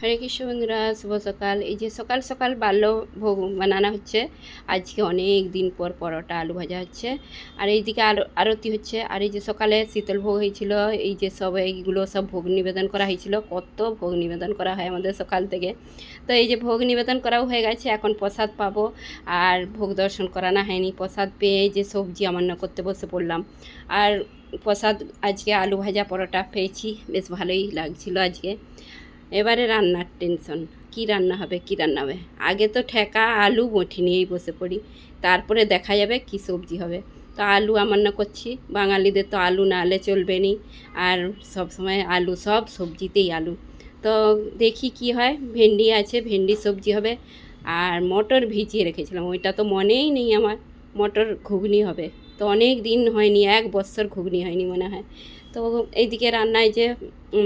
হরে কৃষ্ণ বন্ধুরা, শুভ সকাল। এই যে সকাল সকাল বাল্য ভোগ বানানো হচ্ছে। আজকে অনেক দিন পর পরোটা আলু ভাজা হচ্ছে, আর এইদিকে আরতি হচ্ছে। আর এই যে সকালে শীতল ভোগ হয়েছিল, এই যে সব এইগুলো সব ভোগ নিবেদন করা হয়েছিল। কত ভোগ নিবেদন করা হয় আমাদের সকাল থেকে। তো এই যে ভোগ নিবেদন করাও হয়ে গেছে, এখন প্রসাদ পাবো। আর ভোগ দর্শন করানো হয়নি, প্রসাদ পেয়ে যে সবজি আমান্য করতে বসে পড়লাম। আর প্রসাদ আজকে আলু ভাজা পরোটা পেয়েছি, বেশ ভালোই লাগছিল আজকে। এবারে রান্নার টেনশন, কি রান্না হবে কি রান্না হবে। আগে তো ঠেকা আলু বটি নিয়েই বসে পড়ি, তারপরে দেখা যাবে কি সবজি হবে। তো আলু আমান্য করছি, বাঙালিদের তো আলু না হলে চলবে নি। আর সব সময় আলু, সব সবজিতেই আলু। তো দেখি কি হয়। ভেন্ডি আছে, ভেন্ডি সবজি হবে। আর মটর ভিজিয়ে রেখেছিলাম, ওইটা তো মনেই নেই আমার। মটর ঘুগনি হবে। তো অনেক দিন হয়নি, 1 বছর ঘুগনি হয়নি মনে হয়। তো এইদিকে রান্নায় যে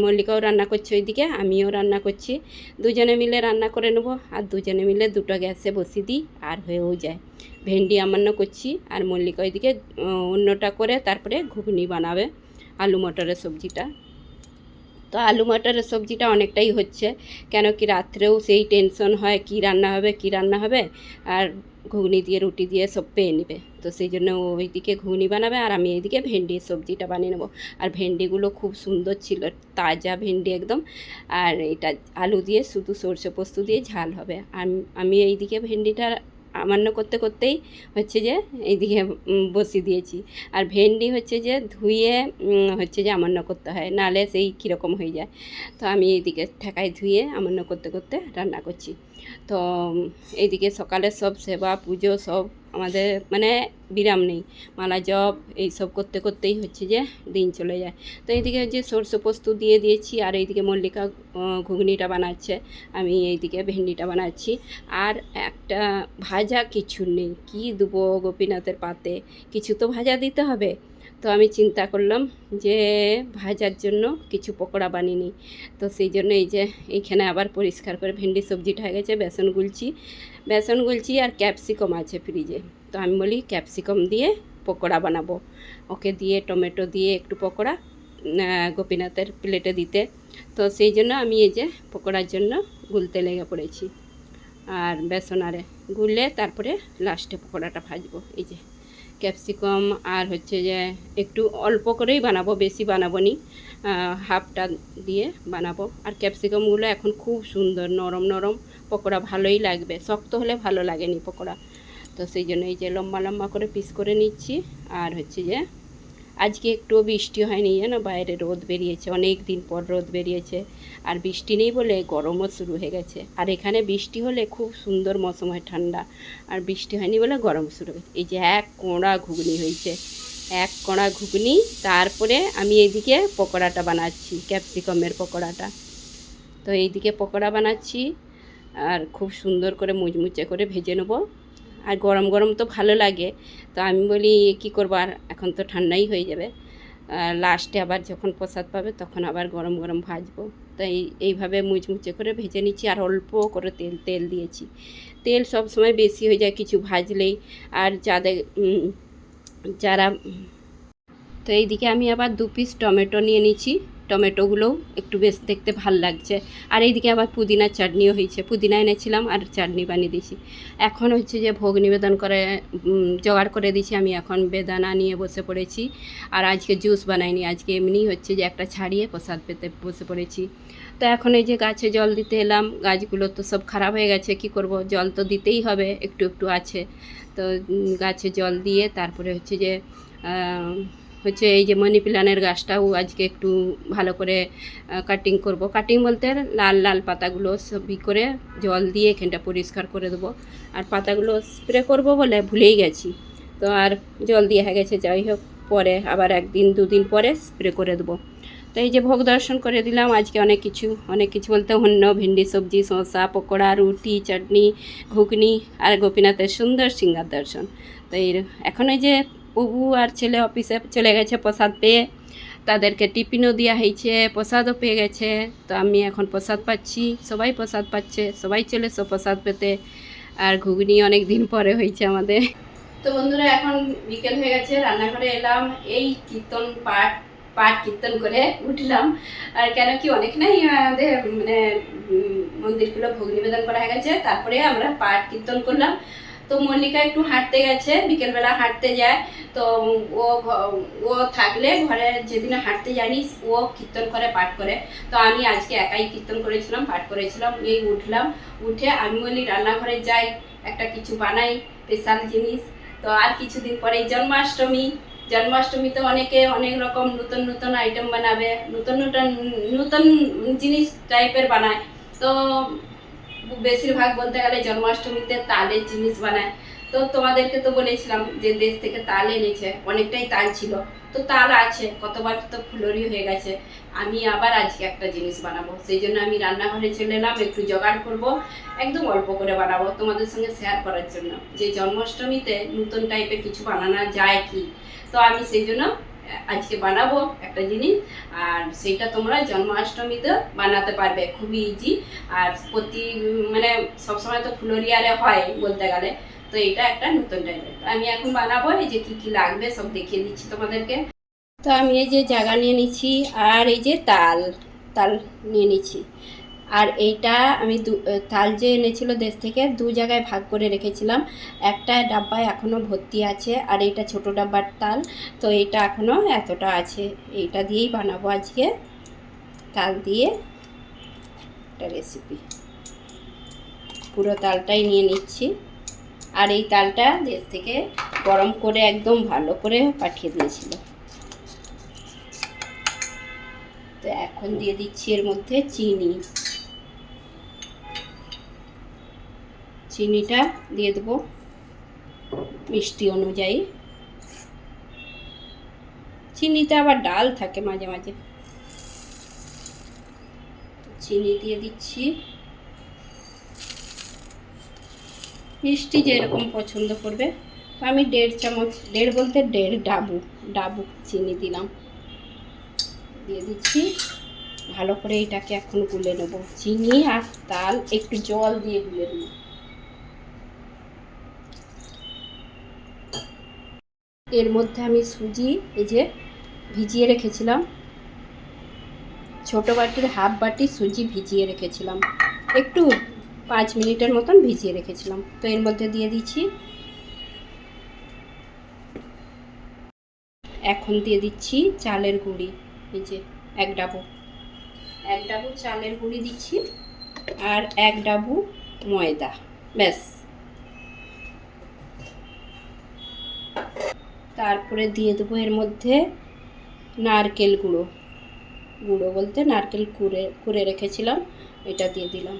মল্লিকাও রান্না করছে, ওইদিকে আমিও রান্না করছি। দুজনে মিলে রান্না করে নেবো, আর দুজনে মিলে দুটো গ্যাসে বসিয়ে দিই, আর হয়েও যায়। ভেন্ডি আমান্য করছি, আর মল্লিকা ওইদিকে অন্যটা করে তারপরে ঘুগনি বানাবে আলু মটরের সবজিটা। তো আলু মটরের সবজিটা অনেকটাই হচ্ছে, কেন কি রাত্রেও সেই টেনশন হয় কি রান্না হবে কি রান্না হবে। আর ঘুগনি দিয়ে রুটি দিয়ে সব পেয়ে নেবে, তো সেই জন্য ওইদিকে ঘুগনি বানাবে, আর আমি এইদিকে ভেন্ডির সবজিটা বানিয়ে নেবো। আর ভেন্ডিগুলো খুব সুন্দর ছিল, তাজা ভেন্ডি একদম। আর এটা আলু দিয়ে শুধু সরষে পোস্ত দিয়ে ঝাল হবে। আর আমি এইদিকে ভেন্ডিটা আমান্য করতে করতেই হচ্ছে যে এইদিকে বসিয়ে দিয়েছি। আর ভেন্ডি হচ্ছে যে ধুয়ে হচ্ছে যে আমান্য করতে হয়, নাহলে সেই কীরকম হয়ে যায়। তো আমি এইদিকে ঠেকায় ধুয়ে আমান্য করতে করতে রান্না করছি। তো এইদিকে সকালে সব সেবা পুজো সব আমাদের মানে বিরাম নেই, মালা জপ এইসব করতে করতেই হচ্ছে যে দিন চলে যায়। তো এইদিকে যে সরষে পোস্ত দিয়ে দিয়েছি, আর এইদিকে মল্লিকা ঘুগনিটা বানাচ্ছে, আমি এইদিকে ভেন্ডিটা বানাচ্ছি। আর একটা ভাজা কিছু নেই, কি দেবো গোপীনাথের পাতে, কিছু তো ভাজা দিতে হবে। তো আমি চিন্তা করলাম যে ভাজার জন্য কিছু পকোড়া বানিয়ে নিই। তো সেই জন্য এই যে এইখানে আবার পরিষ্কার করে ভেন্ডি সবজিটা হয়ে গেছে, বেসন গুলছি আর ক্যাপসিকাম আছে ফ্রিজে। তো আমি বলি ক্যাপসিকাম দিয়ে পকোড়া বানাবো, ওকে দিয়ে টমেটো দিয়ে একটু পকোড়া গোপীনাথের প্লেটে দিতে। তো সেই জন্য আমি এই যে পকোড়ার জন্য গুলতে লেগে পড়েছি। আর বেসন আরে গুললে তারপরে লাস্টে পকোড়াটা ভাজবো। এই যে ক্যাপসিকাম আর হচ্ছে যে একটু অল্প করেই বানাবো, বেশি বানাবো নি, হাফটা দিয়ে বানাবো। আর ক্যাপসিকামগুলো এখন খুব সুন্দর নরম নরম, পকোড়া ভালোই লাগবে, শক্ত হলে ভালো লাগেনি পকোড়া। তো সেই জন্য এই যে লম্বা লম্বা করে পিস করে নিচ্ছি। আর হচ্ছে যে আজকে একটুও বৃষ্টি হয়নি জানো, বাইরে রোদ বেরিয়েছে, অনেক দিন পর রোদ বেরিয়েছে। আর বৃষ্টি নেই বলে গরমও শুরু হয়ে গেছে। আর এখানে বৃষ্টি হলে খুব সুন্দর মৌসুম হয়, ঠান্ডা। আর বৃষ্টি হয়নি বলে গরম শুরু হয়েছে। এই যে এক কোঁড়া ঘুগনি হয়েছে, এক কোঁড়া ঘুগনি। তারপরে আমি এইদিকে পকোড়াটা বানাচ্ছি, ক্যাপসিকামের পকোড়াটা। তো এইদিকে পকোড়া বানাচ্ছি, আর খুব সুন্দর করে মুচমুচে করে ভেজে নেবো। আর গরম গরম তো ভালো লাগে। তো আমি বলি কী করবো, আর এখন তো ঠান্ডাই হয়ে যাবে, লাস্টে আবার যখন প্রসাদ পাবে তখন আবার গরম গরম ভাজবো। তাই এইভাবে মুচমুচে করে ভেজে নিচ্ছি। আর অল্প করে তেল দিয়েছি, তেল সব সময় বেশি হয়ে যায় কিছু ভাজলেই। আর যারা তো এইদিকে আমি আবার 2 পিস টমেটো নিয়ে নিচ্ছি, টমেটোগুলোও একটু বেশ দেখতে ভাল লাগছে। আর এইদিকে আবার পুদিনার চাটনিও হয়েছে, পুদিনা এনেছিলাম আর চাটনি বানিয়ে দিয়েছি। এখন হচ্ছে যে ভোগ নিবেদন করে জোগাড় করে দিয়েছি, আমি এখন বেদানা নিয়ে বসে পড়েছি। আর আজকে জুস বানাইনি, আজকে এমনি হচ্ছে যে একটা ছাড়িয়ে প্রসাদ পেতে বসে পড়েছি। তো এখন এই যে গাছে জল দিতে এলাম, গাছগুলো তো সব খারাপ হয়ে গেছে, কি করব, জল তো দিতেই হবে, একটু একটু আছে। তো গাছে জল দিয়ে তারপরে হচ্ছে যে এই যে মানি প্ল্যান্টের গাছটাও আজকে একটু ভালো করে কাটিং করব। কাটিং বলতে লাল লাল পাতাগুলো সবই করে জল দিয়ে এখানটা পরিষ্কার করে দেবো। আর পাতাগুলো স্প্রে করব বলে ভুলেই গেছি, তো আর জল দিয়ে হয়ে গেছে। যাই হোক, পরে আবার 1-2 দিন পরে স্প্রে করে দেবো। তো এই যে ভোগ দর্শন করে দিলাম। আজকে অনেক কিছু বলতে অন্য ভেন্ডি সবজি, শসা, পকোড়া, রুটি, চাটনি, ঘুগনি, আর গোপীনাথের সুন্দর সিংহার দর্শন। তো এখন এই যে প্রভু আর ছেলে অফিসে চলে গেছে প্রসাদ পেয়ে, তাদেরকে টিফিনও দেওয়া হয়েছে, প্রসাদও পেয়ে গেছে। তো আমি এখন প্রসাদ পাচ্ছি, সবাই প্রসাদ পাচ্ছে, সবাই চলে এসো প্রসাদ পেতে। আর ঘুগনি অনেক দিন পরে হয়েছে আমাদের। তো বন্ধুরা, এখন বিকেল হয়ে গেছে, রান্নাঘরে এলাম, এই কীর্তন পাঠ কীর্তন করে উঠলাম। আর কেন কি অনেক নাই আমাদের মানে মন্দিরগুলো ভোগ নিবেদন করা হয়ে গেছে, তারপরে আমরা পাঠ কীর্তন করলাম। তো মল্লিকা একটু হাঁটতে গেছে, বিকেলবেলা হাঁটতে যায়। তো ও ও থাকলে ঘরে যেদিনে হাঁটতে জানিস ও কীর্তন করে, পাঠ করে। তো আমি আজকে একাই কীর্তন করেছিলাম, পাঠ করেছিলাম। এই উঠলাম, উঠে আমি বলি রান্নাঘরে যাই, একটা কিছু বানাই স্পেশাল জিনিস। তো আর কিছুদিন পরেই জন্মাষ্টমী। জন্মাষ্টমীতে অনেকে অনেক রকম নতুন নতুন আইটেম বানাবে, নতুন নতুন নতুন জিনিস টাইপের বানায়। তো বেশিরভাগ বলতে গেলে জন্মাষ্টমীতে তালের জিনিস বানায়। তো তোমাদেরকে তো বলেছিলাম যে দেশ থেকে তাল এনেছে, অনেকটাই তাল ছিল। তো তাল আছে, কতবার তো ফুলরি হয়ে গেছে। আমি আবার আজকে একটা জিনিস বানাবো, সেই জন্য আমি রান্নাঘরে চলে এলাম, একটু জোগাড় করব, একদম অল্প করে বানাবো তোমাদের সঙ্গে শেয়ার করার জন্য, যে জন্মাষ্টমীতে নতুন টাইপের কিছু বানানো যায় কি। তো আমি সেই জন্য আজকে বানাবো একটা জিনিস, আর সেটা তোমরা জন্মাষ্টমীতে বানাতে পারবে, খুবই ইজি। আর মানে সবসময় তো ফুলরিয়ারে হয় বলতে গেলে, তো এটা একটা নতুন টাইপের। আমি এখন বানাবো, এই যে কি কি লাগবে সব দেখিয়ে দিচ্ছি তোমাদেরকে। তো আমি এই যে জায়গা নিয়ে নিচ্ছি, আর এই যে তাল তাল নিয়ে নিচ্ছি। আর এইটা আমি তাল যে এনেছিল দেশ থেকে 2 জায়গায় ভাগ করে রেখেছিলাম। একটা ডাব্বায় এখনও ভর্তি আছে, আর এইটা ছোট ডাব্বার তাল। তো এইটা এখনও এতটা আছে, এইটা দিয়েই বানাবো আজকে, তাল দিয়ে একটা রেসিপি। পুরো তালটাই নিয়ে নিচ্ছি। আর এই তালটা দেশ থেকে গরম করে একদম ভালো করে পাঠিয়ে দিয়েছিল। তো এখন দিয়ে দিচ্ছি এর মধ্যে চিনি। চিনিটা দিয়ে দেবো মিষ্টি অনুযায়ী। চিনিতে আবার ডাল থাকে মাঝে মাঝে। চিনি দিয়ে দিচ্ছি, মিষ্টি যেরকম পছন্দ করবে। আমি 1.5 চামচ, 1.5 বলতে 1.5 ডাবু চিনি দিলাম, দিয়ে দিচ্ছি। ভালো করে এটাকে এখন গুলে নেব, চিনি আর তাল একটু জল দিয়ে গুলে নেব। এর মধ্যে আমি সুজি এই যে ভিজিয়ে রেখেছিলাম, ছোট বাটির হাফ বাটি সুজি ভিজিয়ে রেখেছিলাম, একটু 5 মিনিটের মতন ভিজিয়ে রেখেছিলাম। তো এর মধ্যে দিয়ে দিচ্ছি। এখন দিয়ে দিচ্ছি চালের গুঁড়ি, এই যে 1 ডাবু চালের গুঁড়ি দিচ্ছি, আর 1 ডাবু ময়দা, ব্যাস। তারপরে দিয়ে দেবো এর মধ্যে নারকেল গুঁড়ো বলতে নারকেল কুড়ে রেখেছিলাম, এটা দিয়ে দিলাম।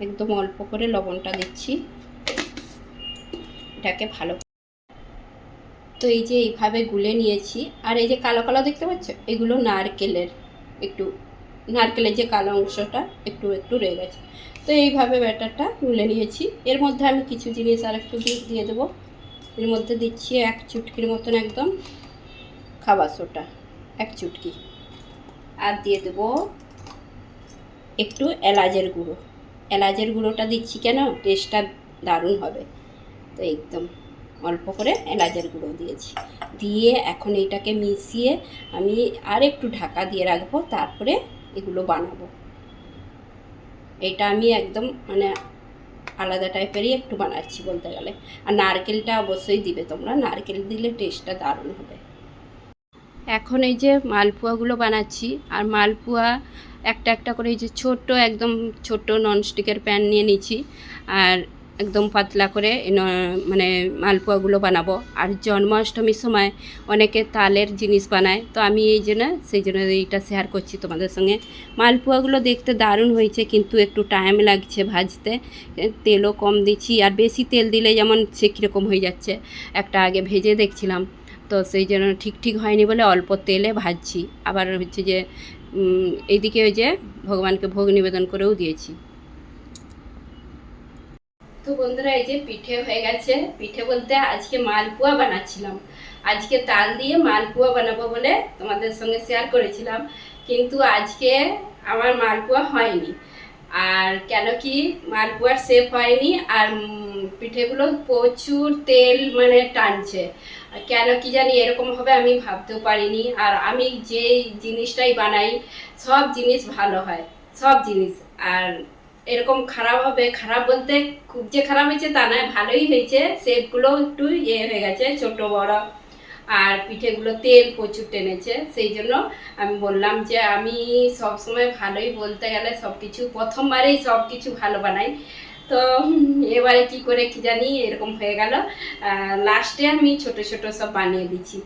একদম অল্প করে লবণটা দিচ্ছি, এটাকে ভালো। তো এই যে এইভাবে গুলে নিয়েছি। আর এই যে কালো কালো দেখতে পাচ্ছ, এগুলো নারকেলের যে কালো অংশটা একটু রয়ে গেছে। তো এইভাবে ব্যাটারটা গুলে নিয়েছি। এর মধ্যে আমি কিছু জিনিস আর একটু দিয়ে দেবো। এর মধ্যে দিচ্ছি 1 চুটকির মতন একদম খাবার সোডা, 1 চুটকি। আর দিয়ে দেবো একটু এলাচের গুঁড়োটা দিচ্ছি কেন, টেস্টটা দারুণ হবে। তো একদম অল্প করে এলাচের গুঁড়ো দিয়েছি, দিয়ে এখন এইটাকে মিশিয়ে আমি আর একটু ঢাকা দিয়ে রাখবো, তারপরে এগুলো বানাবো। এটা আমি একদম মানে আলাদা টাইপেরই একটু বানাচ্ছি বলতে গেলে। আর নারকেলটা অবশ্যই দিবে তোমরা, নারকেল দিলে টেস্টটা দারুণ হবে। এখন এই যে মালপোয়াগুলো বানাচ্ছি, আর মালপোয়া একটা করে এই যে একদম ছোট ননস্টিকের প্যান নিয়ে নিচ্ছি, আর একদম পাতলা করে মানে মালপোয়াগুলো বানাবো। আর জন্মাষ্টমীর সময় অনেকে তালের জিনিস বানায়, তো আমি সেই জন্য এইটা শেয়ার করছি তোমাদের সঙ্গে। মালপোয়াগুলো দেখতে দারুণ হয়েছে, কিন্তু একটু টাইম লাগছে ভাজতে, তেলও কম দিচ্ছি। আর বেশি তেল দিলে যেমন সে কীরকম হয়ে যাচ্ছে, একটা আগে ভেজে দেখছিলাম, তো সেই জন্য ঠিক হয়নি বলে অল্প তেলে ভাজছি। আবার হচ্ছে যে এইদিকে ওই যে ভগবানকে ভোগ নিবেদন করেও দিয়েছি। তো বন্ধুরা এই যে পিঠে হয়ে গেছে। পিঠে বলতে আজকে মালপোয়া বানাচ্ছিলাম, আজকে তাল দিয়ে মালপোয়া বানাবো বলে তোমাদের সঙ্গে শেয়ার করেছিলাম, কিন্তু আজকে আমার মালপোয়া হয়নি। আর কেন কি মালপোয়ার শেপ হয়নি, আর পিঠেগুলো প্রচুর তেল মানে টানছে। কেন কি জানি এরকম হবে আমি ভাবতেও পারিনি। আর আমি যে জিনিসটাই বানাই সব জিনিস ভালো হয়, সব জিনিস। আর এরকম খারাপ হবে, খারাপ বলতে খুব যে খারাপ হয়েছে তা নয়, ভালোই হয়েছে। শেপগুলো একটু হয়ে গেছে ছোট বড়, আর পিঠেগুলো তেল প্রচুর টেনেছে। সেই জন্য আমি বললাম যে আমি সব সময় ভালোই বলতে গেলে সব কিছু প্রথমবারেই সব কিছু ভালো বানাই। তো এবারে কি করে কি জানি এরকম হয়ে গেল। লাস্টে আমি ছোট ছোট সব বানিয়ে দিচ্ছি,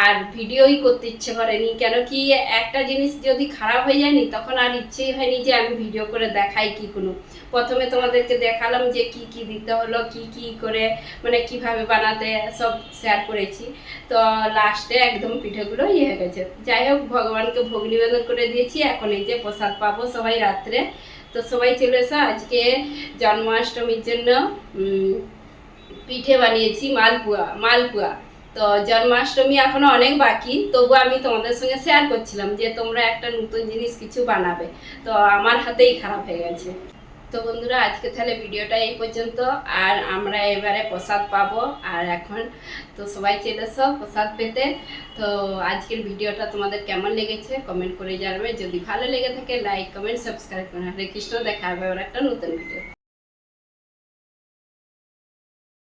আর ভিডিওই করতে ইচ্ছে করেনি। কেন কি একটা জিনিস যদি খারাপ হয়ে যায়নি তখন আর ইচ্ছেই হয়নি যে আমি ভিডিও করে দেখাই কি কোনো। প্রথমে তোমাদেরকে দেখালাম যে কি কি দিতে হলো, কি কি করে মানে কিভাবে বানাতে সব শেয়ার করেছি। তো লাস্টে একদম পিঠেগুলো হয়ে গেছে। যাই হোক, ভগবানকে ভোগ নিবেদন করে দিয়েছি। এখন এই যে প্রসাদ পাবো সবাই রাত্রে। তো সবাই চলে এসো। আজকে জন্মাষ্টমীর জন্য পিঠে বানিয়েছি, মালপুয়া। তো জন্মাষ্টমী এখনো অনেক বাকি, তবু আমি তোমাদের সঙ্গে শেয়ার করছিলাম যে তোমরা একটা নতুন জিনিস কিছু বানাবে। তো আমার হাতেই খারাপ হয়ে গেছে। তো বন্ধুরা, আজকে তাহলে ভিডিওটা এই পর্যন্ত। আর আমরা এবারে প্রসাদ পাবো। আর এখন তো সবাই চলে এসো প্রসাদ পেতে। তো আজকের ভিডিওটা তোমাদের কেমন লেগেছে কমেন্ট করে জানাবে। যদি ভালো লেগে থাকে লাইক কমেন্ট সাবস্ক্রাইব করুন। হরে কৃষ্ণ, দেখা হবে আবার একটা নতুন ভিডিও।